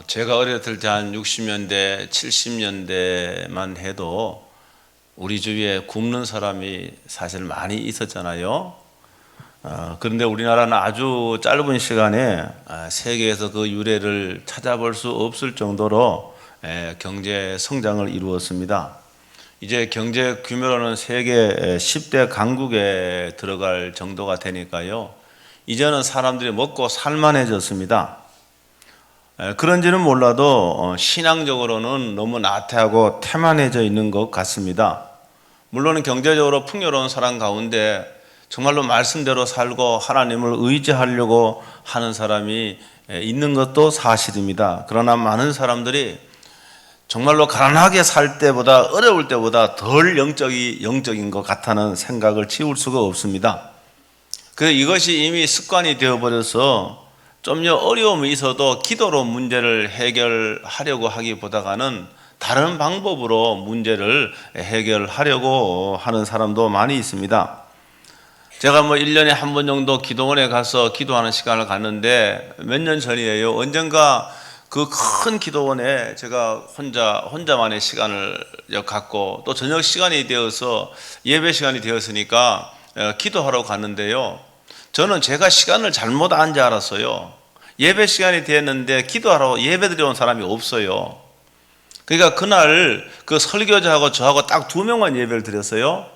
제가 어렸을 때 한 60년대, 70년대만 해도 우리 주위에 굶는 사람이 사실 많이 있었잖아요. 그런데 우리나라는 아주 짧은 시간에 세계에서 그 유래를 찾아볼 수 없을 정도로 경제 성장을 이루었습니다. 이제 경제 규모로는 세계 10대 강국에 들어갈 정도가 되니까요. 이제는 사람들이 먹고 살만해졌습니다. 그런지는 몰라도 신앙적으로는 너무 나태하고 태만해져 있는 것 같습니다. 물론 경제적으로 풍요로운 사람 가운데 정말로 말씀대로 살고 하나님을 의지하려고 하는 사람이 있는 것도 사실입니다. 그러나 많은 사람들이 정말로 가난하게 살 때보다 어려울 때보다 덜 영적인 것 같다는 생각을 지울 수가 없습니다. 이것이 이미 습관이 되어버려서 좀요 어려움이 있어도 기도로 문제를 해결하려고 하기보다는 다른 방법으로 문제를 해결하려고 하는 사람도 많이 있습니다. 제가 1년에 한 번 정도 기도원에 가서 기도하는 시간을 갖는데 몇 년 전이에요. 언젠가 그 큰 기도원에 제가 혼자만의 시간을 갖고 또 저녁 시간이 되어서 예배 시간이 되었으니까 기도하러 갔는데요. 저는 제가 시간을 잘못 안 줄 알았어요. 예배 시간이 됐는데 기도하러 예배 드려온 사람이 없어요. 그러니까 그날 그 설교자하고 저하고 딱 2명만 예배를 드렸어요.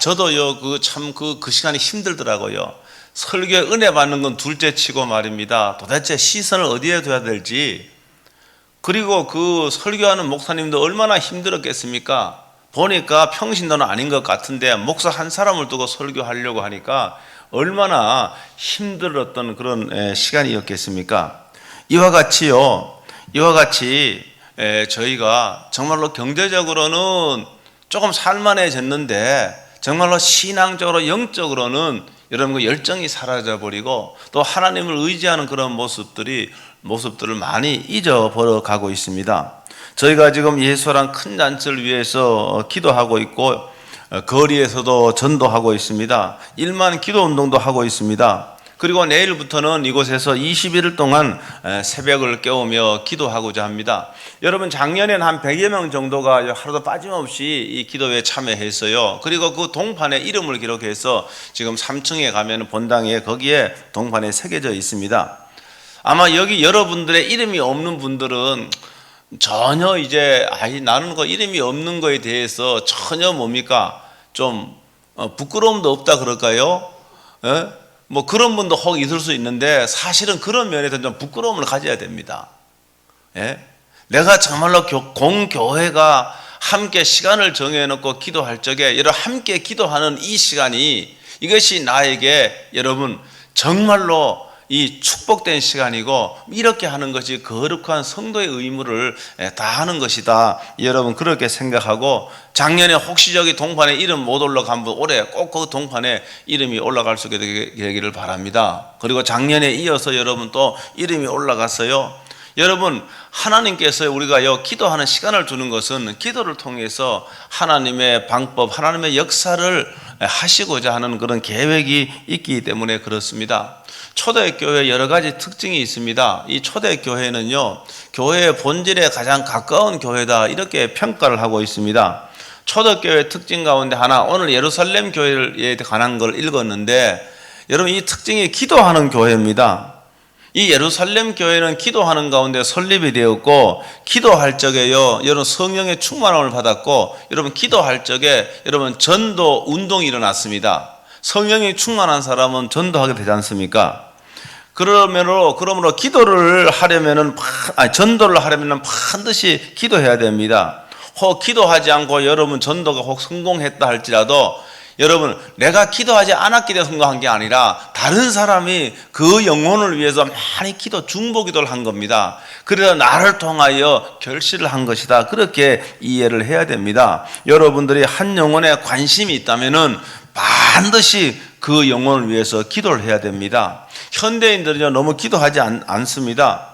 저도요, 그 시간이 힘들더라고요. 설교에 은혜 받는 건 둘째 치고 말입니다. 도대체 시선을 어디에 둬야 될지. 그리고 그 설교하는 목사님도 얼마나 힘들었겠습니까? 보니까 평신도는 아닌 것 같은데 목사 한 사람을 두고 설교하려고 하니까 얼마나 힘들었던 그런 시간이었겠습니까? 이와 같이 저희가 정말로 경제적으로는 조금 살만해졌는데 정말로 신앙적으로 영적으로는 여러분 열정이 사라져버리고 또 하나님을 의지하는 그런 모습들을 많이 잊어버려 가고 있습니다. 저희가 지금 예수랑 큰 잔치를 위해서 기도하고 있고 거리에서도 전도하고 있습니다. 1만 기도 운동도 하고 있습니다. 그리고 내일부터는 이곳에서 21일 동안 새벽을 깨우며 기도하고자 합니다. 여러분 작년에는 한 100여 명 정도가 하루도 빠짐없이 이 기도에 참여했어요. 그리고 그 동판에 이름을 기록해서 지금 3층에 가면 본당에 거기에 동판에 새겨져 있습니다. 아마 여기 여러분들의 이름이 없는 분들은 전혀 나는 그 이름이 없는 거에 대해서 전혀 좀 부끄러움도 없다 그럴까요? 그런 분도 혹 있을 수 있는데 사실은 그런 면에서 좀 부끄러움을 가져야 됩니다. 내가 정말로 공교회가 함께 시간을 정해놓고 기도할 적에 여러분 함께 기도하는 이 시간이 이것이 나에게 여러분 정말로 이 축복된 시간이고 이렇게 하는 것이 거룩한 성도의 의무를 다하는 것이다. 여러분 그렇게 생각하고 작년에 혹시 저기 동판에 이름 못 올라간 분 올해 꼭 그 동판에 이름이 올라갈 수 있게 되기를 바랍니다. 그리고 작년에 이어서 여러분 또 이름이 올라갔어요. 여러분 하나님께서 우리가 기도하는 시간을 주는 것은 기도를 통해서 하나님의 방법, 하나님의 역사를 하시고자 하는 그런 계획이 있기 때문에 그렇습니다. 초대교회 여러 가지 특징이 있습니다. 이 초대교회는요 교회의 본질에 가장 가까운 교회다 이렇게 평가를 하고 있습니다. 초대교회 특징 가운데 하나, 오늘 예루살렘 교회에 관한 걸 읽었는데 여러분 이 특징이 기도하는 교회입니다. 이 예루살렘 교회는 기도하는 가운데 설립이 되었고 기도할 적에요 여러분 성령의 충만함을 받았고 여러분 기도할 적에 여러분 전도 운동이 일어났습니다. 성령이 충만한 사람은 전도하게 되지 않습니까? 그러므로 전도를 하려면 반드시 기도해야 됩니다. 혹 기도하지 않고 여러분 전도가 혹 성공했다 할지라도 여러분 내가 기도하지 않았기 때문에 성공한 게 아니라 다른 사람이 그 영혼을 위해서 많이 중보기도를 한 겁니다. 그래서 나를 통하여 결실을 한 것이다. 그렇게 이해를 해야 됩니다. 여러분들이 한 영혼에 관심이 있다면은 반드시 그 영혼을 위해서 기도를 해야 됩니다. 현대인들은 너무 기도하지 않습니다.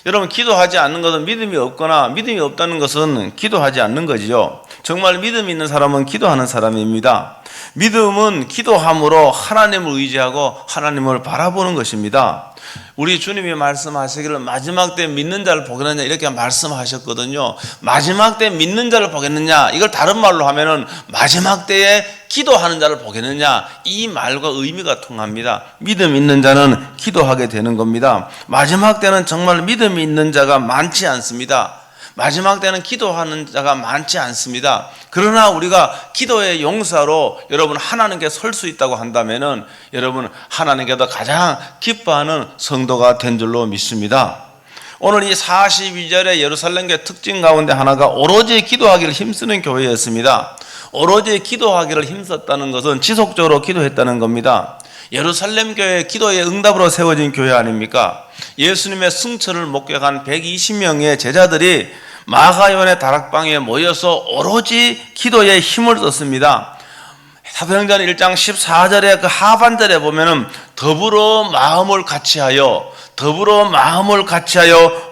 여러분 기도하지 않는 것은 믿음이 없거나 믿음이 없다는 것은 기도하지 않는 거지요. 정말 믿음이 있는 사람은 기도하는 사람입니다. 믿음은 기도함으로 하나님을 의지하고 하나님을 바라보는 것입니다. 우리 주님이 말씀하시기를 마지막 때 믿는 자를 보겠느냐 이렇게 말씀하셨거든요. 마지막 때 믿는 자를 보겠느냐, 이걸 다른 말로 하면은 마지막 때에 기도하는 자를 보겠느냐, 이 말과 의미가 통합니다. 믿음 있는 자는 기도하게 되는 겁니다. 마지막 때는 정말 믿음이 있는 자가 많지 않습니다. 마지막 때는 기도하는 자가 많지 않습니다. 그러나 우리가 기도의 용사로 여러분 하나님께 설 수 있다고 한다면은 여러분 하나님께서 가장 기뻐하는 성도가 된 줄로 믿습니다. 오늘 이 42절의 예루살렘교회 특징 가운데 하나가 오로지 기도하기를 힘쓰는 교회였습니다. 오로지 기도하기를 힘썼다는 것은 지속적으로 기도했다는 겁니다. 예루살렘 교회 기도의 응답으로 세워진 교회 아닙니까? 예수님의 승천을 목격한 120명의 제자들이 마가요한의 다락방에 모여서 오로지 기도에 힘을 썼습니다. 사도행전 1장 14절의 그 하반절에 보면은 더불어 마음을 같이하여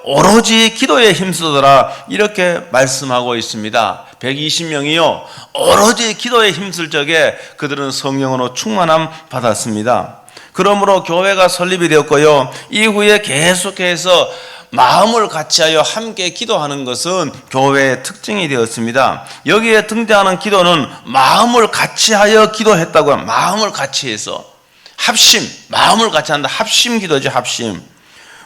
오로지 기도에 힘쓰더라 이렇게 말씀하고 있습니다. 120명이요 오로지 기도에 힘쓸 적에 그들은 성령으로 충만함 받았습니다. 그러므로 교회가 설립이 되었고요, 이후에 계속해서 마음을 같이하여 함께 기도하는 것은 교회의 특징이 되었습니다. 여기에 등장하는 기도는 마음을 같이하여 기도했다고 합니다. 마음을 같이해서 합심, 마음을 같이 한다. 합심 기도죠, 합심.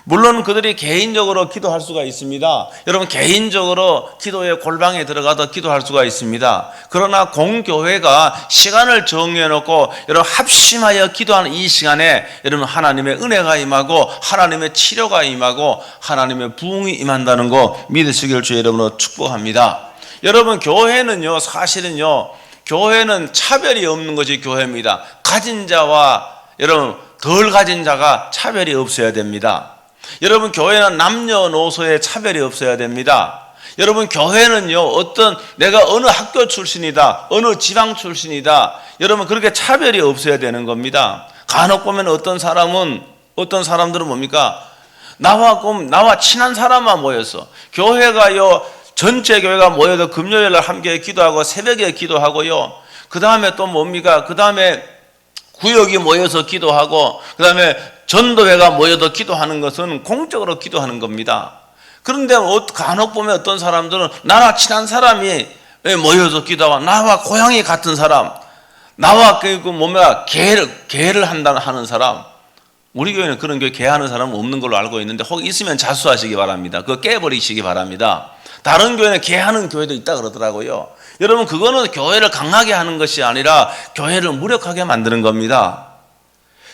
물론 그들이 개인적으로 기도할 수가 있습니다. 여러분 개인적으로 기도의 골방에 들어가서 기도할 수가 있습니다. 그러나 공교회가 시간을 정해놓고 여러분 합심하여 기도하는 이 시간에 여러분 하나님의 은혜가 임하고 하나님의 치료가 임하고 하나님의 부흥이 임한다는 거 믿으시길 주의 이름으로 축복합니다. 여러분 교회는요 사실은요 교회는 차별이 없는 것이 교회입니다. 가진 자와 여러분 덜 가진 자가 차별이 없어야 됩니다. 여러분 교회는 남녀노소의 차별이 없어야 됩니다. 여러분 교회는요 내가 어느 학교 출신이다, 어느 지방 출신이다, 여러분 그렇게 차별이 없어야 되는 겁니다. 간혹 보면 어떤 사람들은 뭡니까? 나와 친한 사람만 모여서 교회가요 전체 교회가 모여서 금요일날 함께 기도하고 새벽에 기도하고요, 그 다음에 또 뭡니까? 그 다음에 구역이 모여서 기도하고 그 다음에 전도회가 모여서 기도하는 것은 공적으로 기도하는 겁니다. 그런데 간혹 보면 어떤 사람들은 나와 친한 사람이 모여서 기도하고 나와 고향이 같은 사람, 나와 계를 하는 사람, 우리 교회는 그런 교회 계하는 사람은 없는 걸로 알고 있는데 혹 있으면 자수하시기 바랍니다. 그거 깨버리시기 바랍니다. 다른 교회는 계하는 교회도 있다 그러더라고요. 여러분 그거는 교회를 강하게 하는 것이 아니라 교회를 무력하게 만드는 겁니다.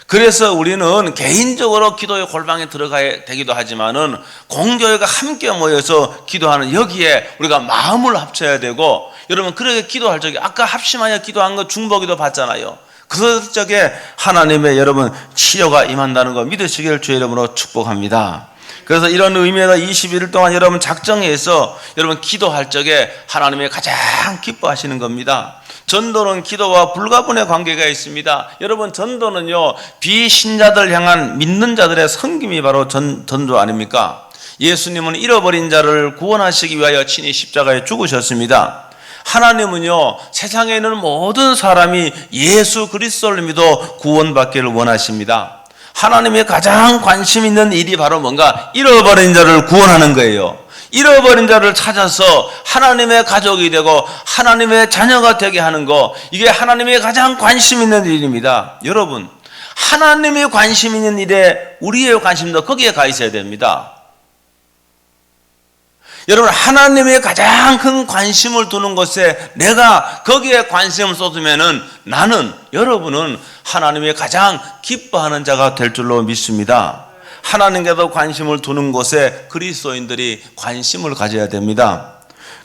그래서 우리는 개인적으로 기도의 골방에 들어가야 되기도 하지만은 공교회가 함께 모여서 기도하는 여기에 우리가 마음을 합쳐야 되고, 여러분 그렇게 기도할 적에 아까 합심하여 기도한 거 중보기도 받잖아요. 그 적에 하나님의 여러분 치료가 임한다는 거 믿으시기를 주의 이름으로 축복합니다. 그래서 이런 의미에서 21일 동안 여러분 작정해서 여러분 기도할 적에 하나님이 가장 기뻐하시는 겁니다. 전도는 기도와 불가분의 관계가 있습니다. 여러분 전도는요 비신자들 향한 믿는 자들의 섬김이 바로 전도 아닙니까? 예수님은 잃어버린 자를 구원하시기 위하여 친히 십자가에 죽으셨습니다. 하나님은요 세상에 있는 모든 사람이 예수 그리스도를 믿어 구원받기를 원하십니다. 하나님의 가장 관심 있는 일이 바로 뭔가? 잃어버린 자를 구원하는 거예요. 잃어버린 자를 찾아서 하나님의 가족이 되고 하나님의 자녀가 되게 하는 거, 이게 하나님의 가장 관심 있는 일입니다. 여러분 하나님이 관심 있는 일에 우리의 관심도 거기에 가 있어야 됩니다. 여러분 하나님의 가장 큰 관심을 두는 것에 내가 거기에 관심을 쏟으면은 여러분은 하나님의 가장 기뻐하는 자가 될 줄로 믿습니다. 하나님께도 관심을 두는 곳에 그리스도인들이 관심을 가져야 됩니다.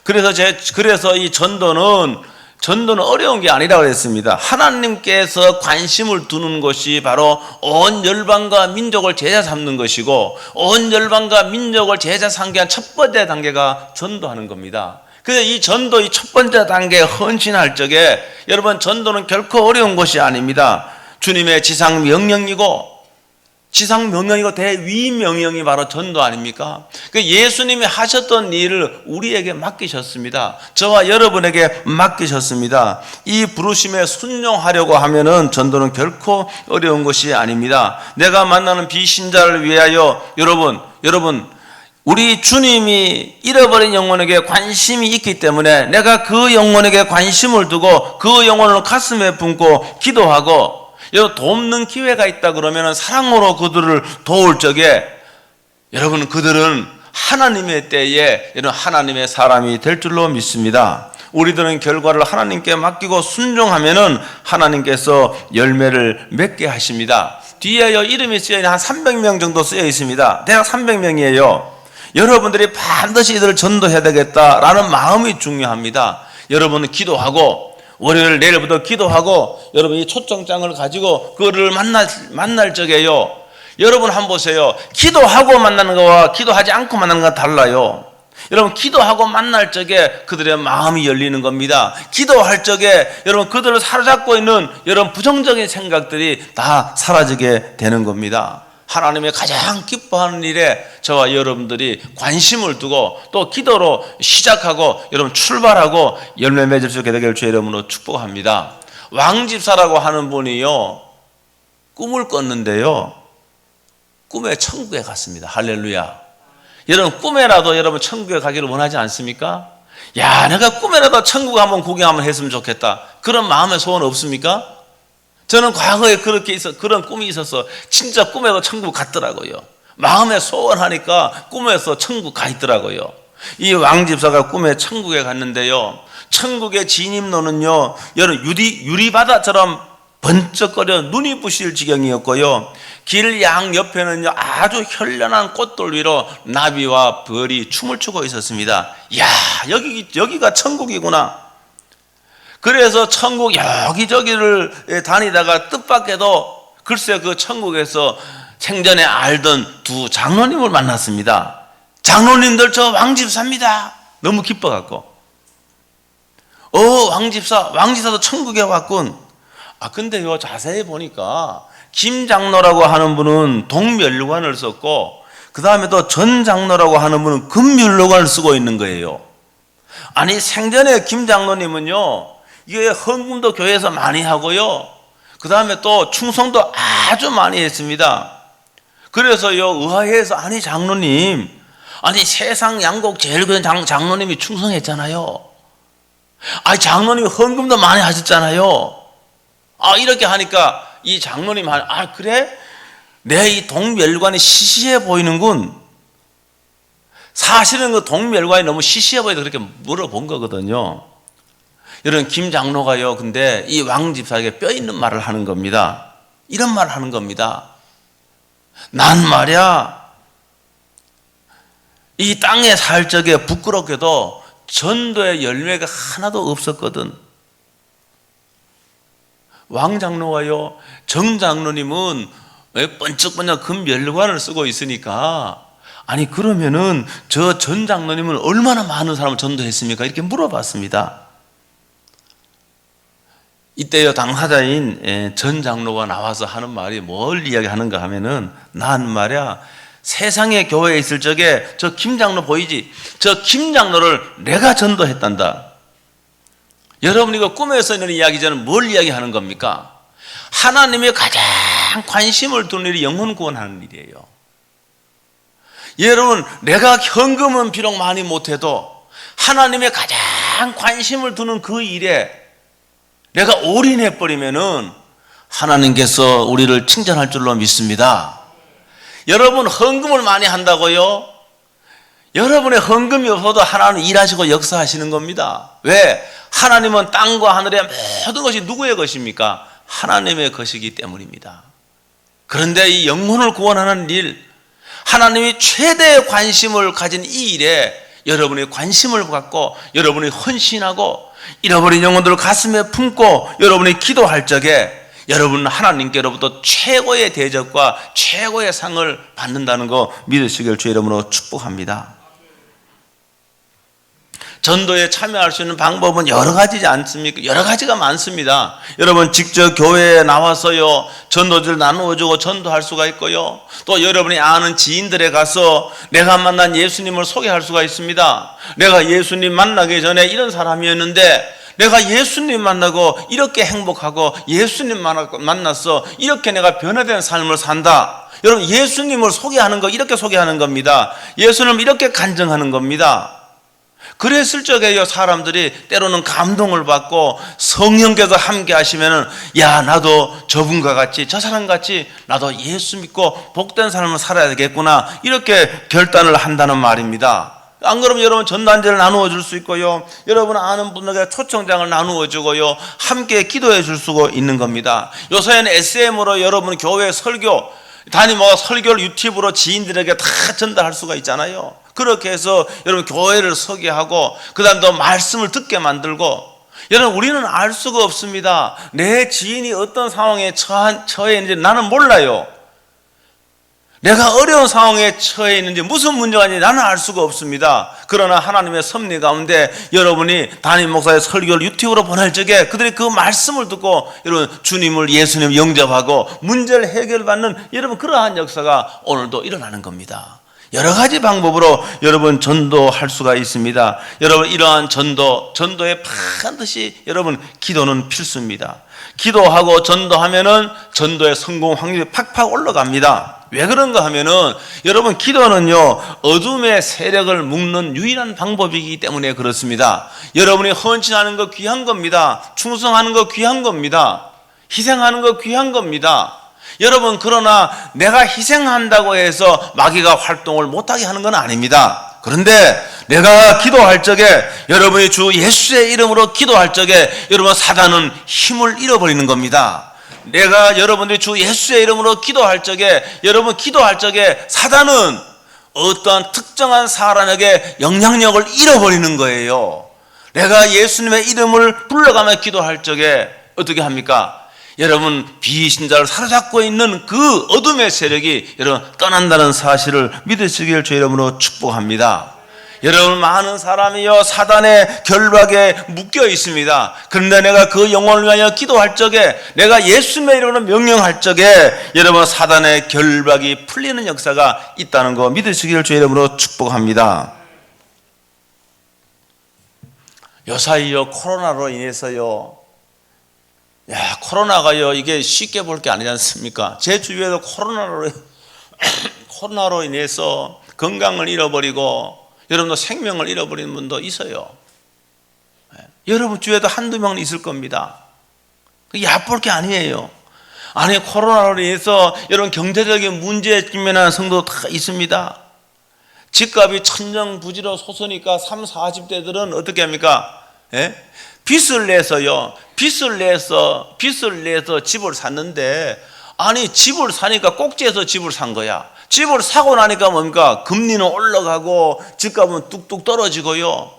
그래서 이 전도는 어려운 게 아니라고 했습니다. 하나님께서 관심을 두는 것이 바로 온 열방과 민족을 제자 삼는 것이고, 온 열방과 민족을 제자 삼기 위한 첫 번째 단계가 전도하는 겁니다. 그래서 이 전도의 첫 번째 단계에 헌신할 적에 여러분 전도는 결코 어려운 것이 아닙니다. 주님의 지상 명령이고 지상 명령이고 대위 명령이 바로 전도 아닙니까? 그 예수님이 하셨던 일을 우리에게 맡기셨습니다. 저와 여러분에게 맡기셨습니다. 이 부르심에 순종하려고 하면은 전도는 결코 어려운 것이 아닙니다. 내가 만나는 비신자를 위하여 여러분 우리 주님이 잃어버린 영혼에게 관심이 있기 때문에 내가 그 영혼에게 관심을 두고 그 영혼을 가슴에 품고 기도하고 돕는 기회가 있다 그러면 사랑으로 그들을 도울 적에 여러분 그들은 하나님의 때에 이런 하나님의 사람이 될 줄로 믿습니다. 우리들은 결과를 하나님께 맡기고 순종하면은 하나님께서 열매를 맺게 하십니다. 뒤에요 이름이 쓰여 한 300명 정도 쓰여 있습니다. 대략 300명이에요. 여러분들이 반드시 이들을 전도해야 되겠다라는 마음이 중요합니다. 여러분은 기도하고 월요일 내일부터 기도하고 여러분이 초청장을 가지고 그를 만날 적에요. 여러분 한번 보세요. 기도하고 만나는 거와 기도하지 않고 만나는 거 달라요. 여러분 기도하고 만날 적에 그들의 마음이 열리는 겁니다. 기도할 적에 여러분 그들을 사로잡고 있는 여러분 부정적인 생각들이 다 사라지게 되는 겁니다. 하나님의 가장 기뻐하는 일에 저와 여러분들이 관심을 두고 또 기도로 시작하고 여러분 출발하고 열매 맺을 수 있게 되기를 주의 이름으로 축복합니다. 왕집사라고 하는 분이요 꿈을 꿨는데요 꿈에 천국에 갔습니다. 할렐루야. 여러분 꿈에라도 여러분 천국에 가기를 원하지 않습니까? 야 내가 꿈에라도 천국 한번 구경 한번 했으면 좋겠다 그런 마음의 소원 없습니까? 저는 과거에 그런 꿈이 있어서 진짜 꿈에도 천국 갔더라고요. 마음에 소원하니까 꿈에서 천국 가 있더라고요. 이 왕집사가 꿈에 천국에 갔는데요. 천국의 진입로는요, 여러분 유리바다처럼 번쩍거려 눈이 부실 지경이었고요. 길 양 옆에는요 아주 현란한 꽃돌 위로 나비와 벌이 춤을 추고 있었습니다. 이야 여기가 천국이구나. 그래서 천국 여기저기를 다니다가 뜻밖에도 글쎄 그 천국에서 생전에 알던 두 장로님을 만났습니다. 장로님들 저 왕집사입니다. 너무 기뻐갖고 왕집사도 천국에 왔군. 근데요 자세히 보니까 김 장로라고 하는 분은 동멸관을 썼고 그 다음에 또 전 장로라고 하는 분은 금멸관을 쓰고 있는 거예요. 아니 생전에 김 장로님은요 이게 헌금도 교회에서 많이 하고요. 그 다음에 또 충성도 아주 많이 했습니다. 그래서요, 의아해서 아니 장로님, 아니 세상 양곡 제일 큰 장로님이 충성했잖아요. 아니 장로님이 헌금도 많이 하셨잖아요. 이렇게 하니까 이 장로님 그래? 내 이 동멸관이 시시해 보이는군. 사실은 그 동멸관이 너무 시시해 보여서 그렇게 물어본 거거든요. 여러분 김 장로가요 근데 이 왕집사에게 뼈 있는 말을 하는 겁니다. 이런 말을 하는 겁니다. 난 말이야 이 땅에 살 적에 부끄럽게도 전도의 열매가 하나도 없었거든. 왕 장로와요 정 장로님은 왜 번쩍번쩍 금멸관을 쓰고 있으니까 아니 그러면은 저 전 장로님은 얼마나 많은 사람을 전도했습니까? 이렇게 물어봤습니다. 이때요 당사자인 전 장로가 나와서 하는 말이 뭘 이야기하는가 하면은 난 말이야 세상에 교회에 있을 적에 저 김 장로 보이지? 저 김 장로를 내가 전도했단다. 여러분 이거 꿈에서 있는 이야기자는 뭘 이야기하는 겁니까? 하나님이 가장 관심을 두는 일이 영혼 구원하는 일이에요. 여러분 내가 현금은 비록 많이 못해도 하나님의 가장 관심을 두는 그 일에 내가 올인해버리면은 하나님께서 우리를 칭찬할 줄로 믿습니다. 여러분 헌금을 많이 한다고요? 여러분의 헌금이 없어도 하나님 일하시고 역사하시는 겁니다. 왜? 하나님은 땅과 하늘의 모든 것이 누구의 것입니까? 하나님의 것이기 때문입니다. 그런데 이 영혼을 구원하는 일, 하나님이 최대의 관심을 가진 이 일에 여러분이 관심을 갖고 여러분이 헌신하고 잃어버린 영혼들을 가슴에 품고 여러분이 기도할 적에 여러분은 하나님께로부터 최고의 대접과 최고의 상을 받는다는 거 믿으시길 주의 이름으로 축복합니다. 전도에 참여할 수 있는 방법은 여러 가지지 않습니까? 여러 가지가 많습니다. 여러분 직접 교회에 나와서요 전도지를 나누어주고 전도할 수가 있고요, 또 여러분이 아는 지인들에 가서 내가 만난 예수님을 소개할 수가 있습니다. 내가 예수님 만나기 전에 이런 사람이었는데 내가 예수님 만나고 이렇게 행복하고 예수님 만나서 이렇게 내가 변화된 삶을 산다. 여러분 예수님을 소개하는 거 이렇게 소개하는 겁니다. 예수님을 이렇게 간증하는 겁니다. 그랬을 적에요 사람들이 때로는 감동을 받고 성령께서 함께 하시면은 야 나도 저분과 같이 저 사람 같이 나도 예수 믿고 복된 삶을 살아야 되겠구나 이렇게 결단을 한다는 말입니다. 안 그러면 여러분 전단지를 나누어 줄 수 있고요, 여러분 아는 분들에게 초청장을 나누어 주고요, 함께 기도해 줄 수가 있는 겁니다. 요새는 SM으로 여러분 교회 설교 담임모가 설교를 유튜브로 지인들에게 다 전달할 수가 있잖아요. 그렇게 해서 여러분 교회를 소개하고 그 다음 또 말씀을 듣게 만들고, 여러분 우리는 알 수가 없습니다. 내 지인이 어떤 상황에 처해 있는지 나는 몰라요. 내가 어려운 상황에 처해 있는지 무슨 문제가 있는지 나는 알 수가 없습니다. 그러나 하나님의 섭리 가운데 여러분이 담임 목사의 설교를 유튜브로 보낼 적에 그들이 그 말씀을 듣고 여러분 주님을 예수님 영접하고 문제를 해결받는 여러분 그러한 역사가 오늘도 일어나는 겁니다. 여러 가지 방법으로 여러분 전도할 수가 있습니다. 여러분 이러한 전도에 반드시 여러분 기도는 필수입니다. 기도하고 전도하면은 전도의 성공 확률이 팍팍 올라갑니다. 왜 그런가 하면은 여러분 기도는요 어둠의 세력을 묶는 유일한 방법이기 때문에 그렇습니다. 여러분이 헌신하는 거 귀한 겁니다. 충성하는 거 귀한 겁니다. 희생하는 거 귀한 겁니다. 여러분 그러나 내가 희생한다고 해서 마귀가 활동을 못하게 하는 건 아닙니다. 그런데 내가 기도할 적에 여러분이 주 예수의 이름으로 기도할 적에 여러분 사단은 힘을 잃어버리는 겁니다. 내가 여러분들이 주 예수의 이름으로 기도할 적에 여러분 기도할 적에 사단은 어떠한 특정한 사람에게 영향력을 잃어버리는 거예요. 내가 예수님의 이름을 불러가며 기도할 적에 어떻게 합니까? 여러분 비신자를 사로잡고 있는 그 어둠의 세력이 여러분 떠난다는 사실을 믿으시길 주의 이름으로 축복합니다. 여러분 많은 사람이요 사단의 결박에 묶여 있습니다. 그런데 내가 그 영혼을 위하여 기도할 적에 내가 예수님의 이름으로 명령할 적에 여러분 사단의 결박이 풀리는 역사가 있다는 거 믿으시길 주의 이름으로 축복합니다. 요사이요 코로나로 인해서요 코로나가요 이게 쉽게 볼 게 아니지 않습니까? 제 주위에도 코로나로 인해서 건강을 잃어버리고 여러분도 생명을 잃어버리는 분도 있어요. 여러분 주위에도 한두 명은 있을 겁니다. 그게 얕볼 게 아니에요. 아니 코로나로 인해서 여러분 경제적인 문제에 직면하는 성도도 다 있습니다. 집값이 천정부지로 솟으니까 30, 40대들은 어떻게 합니까? 빚을 내서 집을 샀는데 아니 집을 사니까 꼭지에서 집을 산 거야. 집을 사고 나니까 뭡니까? 금리는 올라가고 집값은 뚝뚝 떨어지고요.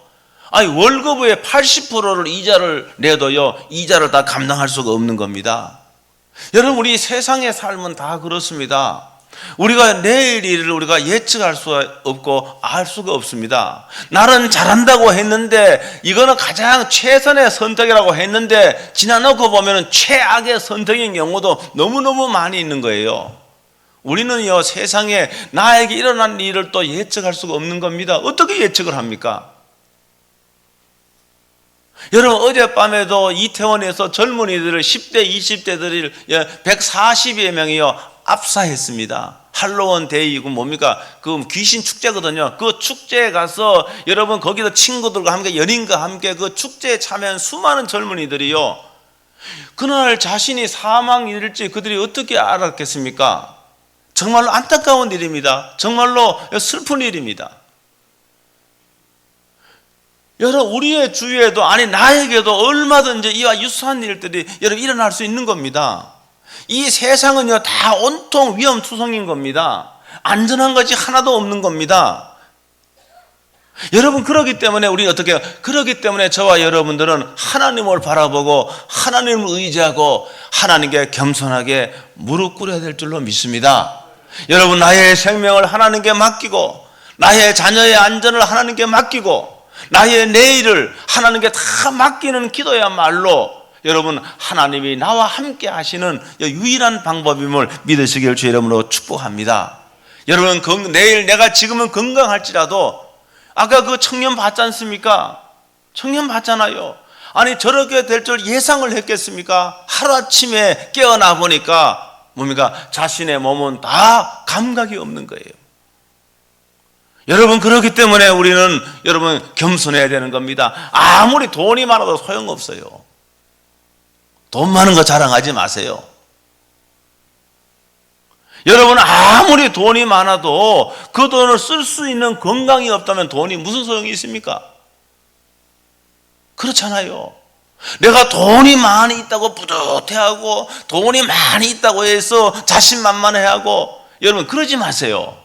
아니 월급의 80%를 이자를 내도요 이자를 다 감당할 수가 없는 겁니다. 여러분 우리 세상의 삶은 다 그렇습니다. 우리가 내일 일을 우리가 예측할 수가 없고 알 수가 없습니다. 나는 잘한다고 했는데 이거는 가장 최선의 선택이라고 했는데 지나놓고 보면 최악의 선택인 경우도 너무너무 많이 있는 거예요. 우리는요 세상에 나에게 일어난 일을 또 예측할 수가 없는 겁니다. 어떻게 예측을 합니까? 여러분 어젯밤에도 이태원에서 젊은이들을 10대 20대들을 140여 명이요 압사했습니다. 할로윈 데이고 뭡니까? 그 귀신 축제거든요. 그 축제에 가서 여러분 거기서 친구들과 함께 연인과 함께 그 축제에 참여한 수많은 젊은이들이요 그날 자신이 사망일지 그들이 어떻게 알았겠습니까? 정말로 안타까운 일입니다. 정말로 슬픈 일입니다. 여러분 우리의 주위에도 아니 나에게도 얼마든지 이와 유사한 일들이 여러분 일어날 수 있는 겁니다. 이 세상은요 다 온통 위험투성인 겁니다. 안전한 것이 하나도 없는 겁니다. 여러분 그러기 때문에 우리 어떻게 해요? 그러기 때문에 저와 여러분들은 하나님을 바라보고 하나님을 의지하고 하나님께 겸손하게 무릎 꿇어야 될 줄로 믿습니다. 여러분 나의 생명을 하나님께 맡기고 나의 자녀의 안전을 하나님께 맡기고 나의 내일을 하나님께 다 맡기는 기도야말로 여러분 하나님이 나와 함께 하시는 유일한 방법임을 믿으시길 주의 이름으로 축복합니다. 여러분 내일 내가 지금은 건강할지라도 아까 그 청년 봤지 않습니까? 청년 봤잖아요. 아니 저렇게 될 줄 예상을 했겠습니까? 하루아침에 깨어나 보니까 뭡니까? 자신의 몸은 다 감각이 없는 거예요. 여러분 그렇기 때문에 우리는 여러분 겸손해야 되는 겁니다. 아무리 돈이 많아도 소용없어요. 돈 많은 거 자랑하지 마세요. 여러분 아무리 돈이 많아도 그 돈을 쓸 수 있는 건강이 없다면 돈이 무슨 소용이 있습니까? 그렇잖아요. 내가 돈이 많이 있다고 뿌듯해하고 돈이 많이 있다고 해서 자신만만해하고 여러분 그러지 마세요.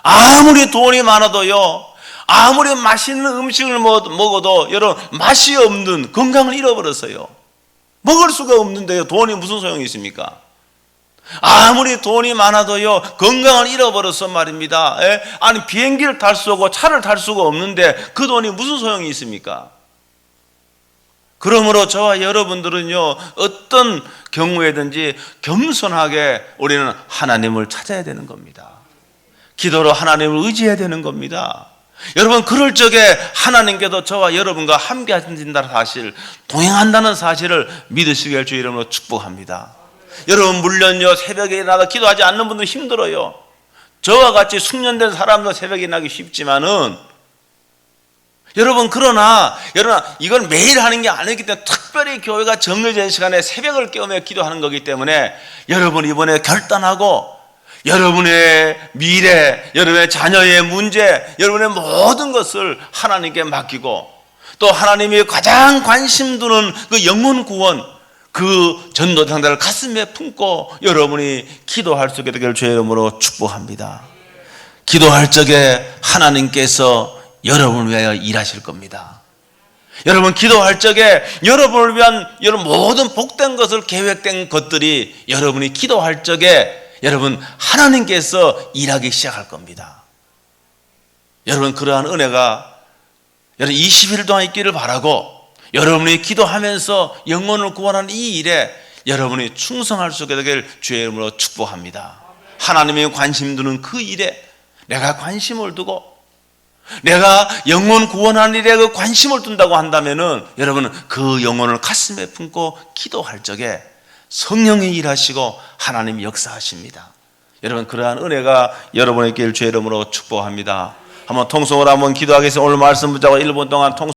아무리 돈이 많아도요, 아무리 맛있는 음식을 먹어도 여러분 맛이 없는 건강을 잃어버렸어요. 먹을 수가 없는데요 돈이 무슨 소용이 있습니까? 아무리 돈이 많아도요 건강을 잃어버려서 말입니다. 아니 비행기를 탈 수 없고 차를 탈 수가 없는데 그 돈이 무슨 소용이 있습니까? 그러므로 저와 여러분들은요 어떤 경우에든지 겸손하게 우리는 하나님을 찾아야 되는 겁니다. 기도로 하나님을 의지해야 되는 겁니다. 여러분 그럴 적에 하나님께도 저와 여러분과 함께 하신다는 사실, 동행한다는 사실을 믿으시길 주의 이름으로 축복합니다. 여러분 물론요 새벽에 일어나서 기도하지 않는 분도 힘들어요. 저와 같이 숙련된 사람도 새벽에 일어나기 쉽지만은 여러분 그러나 이건 매일 하는 게 아니기 때문에 특별히 교회가 정해진 시간에 새벽을 깨우며 기도하는 거기 때문에 여러분 이번에 결단하고 여러분의 미래, 여러분의 자녀의 문제, 여러분의 모든 것을 하나님께 맡기고 또 하나님이 가장 관심 두는 그 영혼 구원, 그 전도 상대를 가슴에 품고 여러분이 기도할 수 있게 되기를 주의 이름으로 축복합니다. 기도할 적에 하나님께서 여러분을 위하여 일하실 겁니다. 여러분 기도할 적에 여러분을 위한 여러분 모든 복된 것을 계획된 것들이 여러분이 기도할 적에 여러분 하나님께서 일하기 시작할 겁니다. 여러분 그러한 은혜가 여러분 20일 동안 있기를 바라고 여러분이 기도하면서 영혼을 구원하는 이 일에 여러분이 충성할 수 있게 되길 주의 이름으로 축복합니다. 하나님이 관심 두는 그 일에 내가 관심을 두고 내가 영혼 구원하는 일에 그 관심을 둔다고 한다면은 여러분은 그 영혼을 가슴에 품고 기도할 적에 성령이 일하시고 하나님이 역사하십니다. 여러분 그러한 은혜가 여러분에게 주의 이름으로 축복합니다. 한번 통성으로 한번 기도하겠습니다. 오늘 말씀 붙잡고 1분 동안 통성